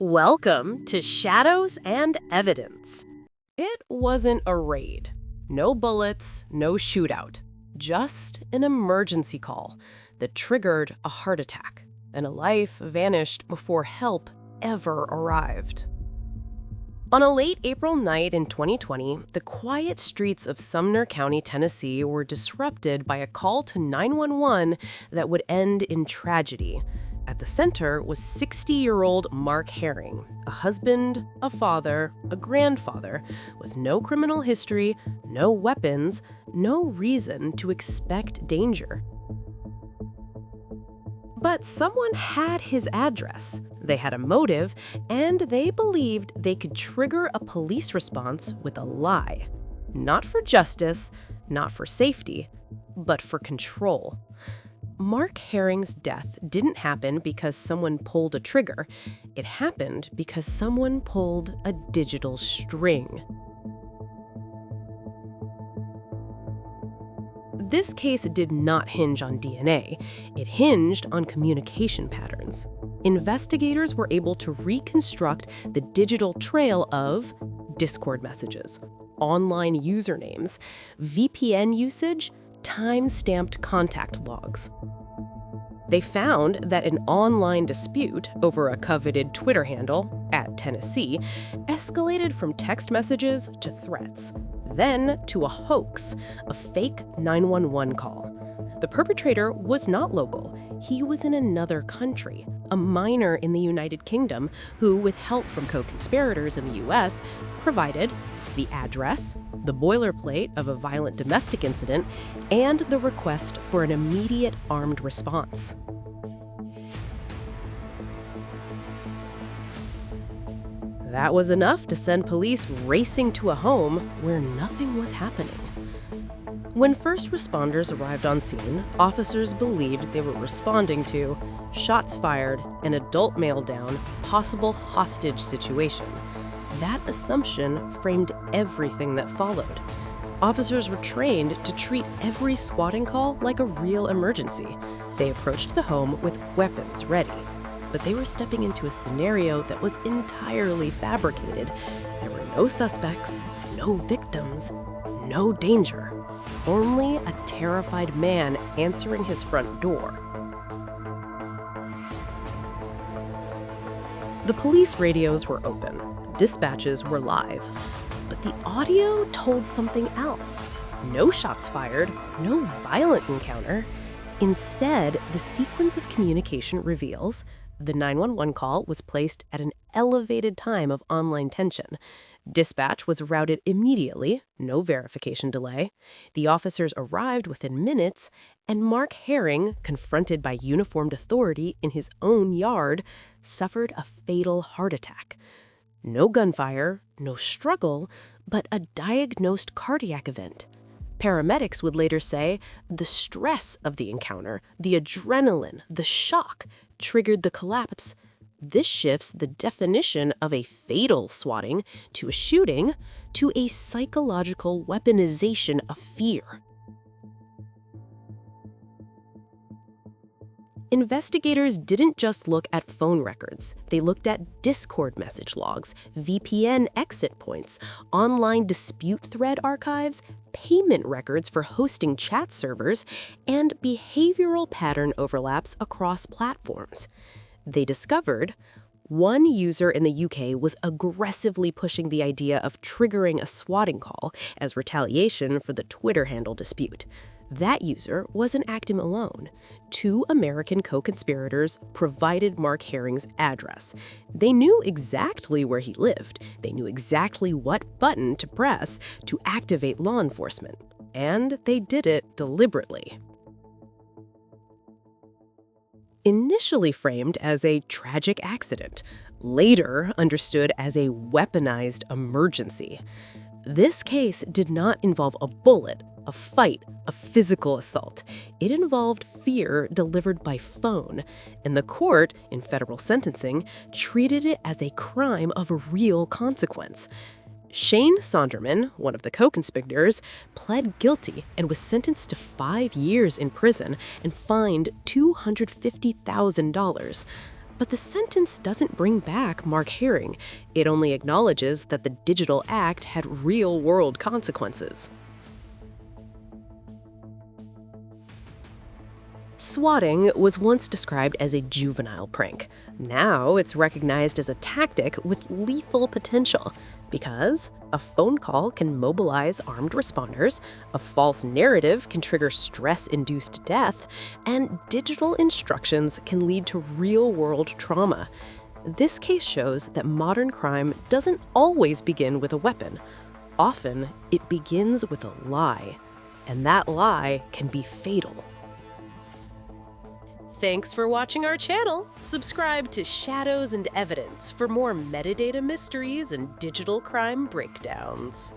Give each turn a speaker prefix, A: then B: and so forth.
A: Welcome to Shadows and Evidence. It wasn't a raid. No bullets, no shootout. Just an emergency call that triggered a heart attack, and a life vanished before help ever arrived. On a late April night in 2020, the quiet streets of Sumner County, Tennessee were disrupted by a call to 911 that would end in tragedy. At the center was 60-year-old Mark Herring, a husband, a father, a grandfather, with no criminal history, no weapons, no reason to expect danger. But someone had his address, they had a motive, and they believed they could trigger a police response with a lie. Not for justice, not for safety, but for control. Mark Herring's death didn't happen because someone pulled a trigger. It happened because someone pulled a digital string. This case did not hinge on DNA. It hinged on communication patterns. Investigators were able to reconstruct the digital trail of Discord messages, online usernames, VPN usage, time-stamped contact logs. They found that an online dispute over a coveted Twitter handle, @Tennessee, escalated from text messages to threats, then to a hoax, a fake 911 call. The perpetrator was not local. He was in another country, a minor in the United Kingdom who, with help from co-conspirators in the U.S., provided the address, the boilerplate of a violent domestic incident, and the request for an immediate armed response. That was enough to send police racing to a home where nothing was happening. When first responders arrived on scene, officers believed they were responding to shots fired, an adult male down, possible hostage situation. That assumption framed everything that followed. Officers were trained to treat every swatting call like a real emergency. They approached the home with weapons ready. But they were stepping into a scenario that was entirely fabricated. There were no suspects, no victims, no danger. Only a terrified man answering his front door. The police radios were open. Dispatches were live. But the audio told something else. No shots fired, no violent encounter. Instead, the sequence of communication reveals the 911 call was placed at an elevated time of online tension. Dispatch was routed immediately, no verification delay. The officers arrived within minutes, and Mark Herring, confronted by uniformed authority in his own yard, suffered a fatal heart attack. No gunfire, no struggle, but a diagnosed cardiac event. Paramedics would later say the stress of the encounter, the adrenaline, the shock, triggered the collapse. This shifts the definition of a fatal swatting to a shooting to a psychological weaponization of fear. Investigators didn't just look at phone records. They looked at Discord message logs, VPN exit points, online dispute thread archives, payment records for hosting chat servers, and behavioral pattern overlaps across platforms. They discovered one user in the UK was aggressively pushing the idea of triggering a swatting call as retaliation for the Twitter handle dispute. That user wasn't acting alone. 2 American co-conspirators provided Mark Herring's address. They knew exactly where he lived. They knew exactly what button to press to activate law enforcement. And they did it deliberately. Initially framed as a tragic accident, later understood as a weaponized emergency. This case did not involve a bullet, a fight, a physical assault. It involved fear delivered by phone, and the court, in federal sentencing, treated it as a crime of real consequence. Shane Sonderman, one of the co-conspirators, pled guilty and was sentenced to 5 years in prison and fined $250,000. But the sentence doesn't bring back Mark Herring. It only acknowledges that the digital act had real-world consequences. Swatting was once described as a juvenile prank. Now it's recognized as a tactic with lethal potential because a phone call can mobilize armed responders, a false narrative can trigger stress-induced death, and digital instructions can lead to real-world trauma. This case shows that modern crime doesn't always begin with a weapon. Often, it begins with a lie, and that lie can be fatal. Thanks for watching our channel. Subscribe to Shadows and Evidence for more metadata mysteries and digital crime breakdowns.